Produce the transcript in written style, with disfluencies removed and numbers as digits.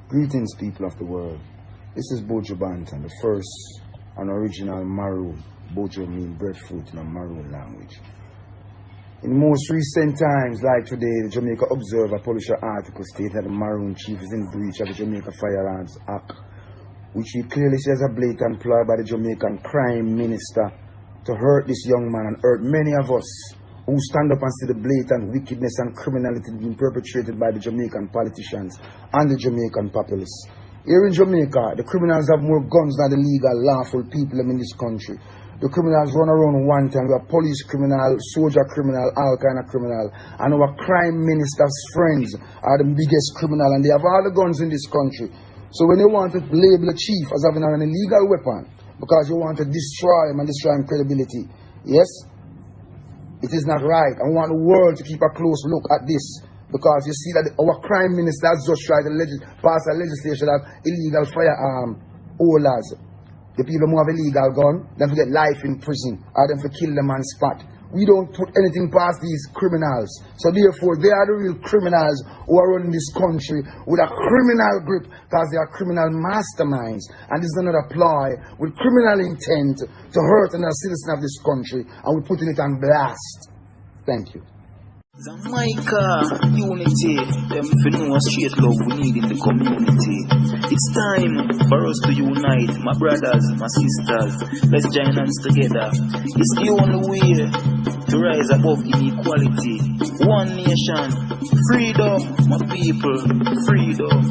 Greetings, people of the world. This is Buju Bantan, the first and original Maroon. Buju means breadfruit in a Maroon language. In most recent times, like today, the Jamaica Observer published an article stating that the Maroon chief is in breach of the Jamaica Firearms Act, which he clearly says a blatant ploy by the Jamaican crime minister to hurt this young man and hurt many of us who stand up and see the blatant wickedness and criminality being perpetrated by the Jamaican politicians and the Jamaican populace. Here in Jamaica, the criminals have more guns than the legal, lawful people in this country. The criminals run around one time. We have police criminal, soldier criminal, all kind of criminal. And our crime minister's friends are the biggest criminal, and they have all the guns in this country. So when they want to label a chief as having an illegal weapon because you want to destroy him and destroy his credibility, yes, it is not right. I want the world to keep a close look at this, because you see that our crime minister has just tried to pass a legislation of illegal firearm holders. The people who have a legal gun, them to get life in prison, or them to kill them on spot. We don't put anything past these criminals. So therefore, they are the real criminals who are running this country with a criminal grip, because they are criminal masterminds. And this is another ploy with criminal intent to hurt another citizen of this country, and we're putting it on blast. Thank you. Xaymaca, unity, them for know a straight love we need in the community. It's time for us to unite, my brothers, my sisters. Let's join hands together. It's the only way to rise above inequality. One nation, freedom, my people, freedom.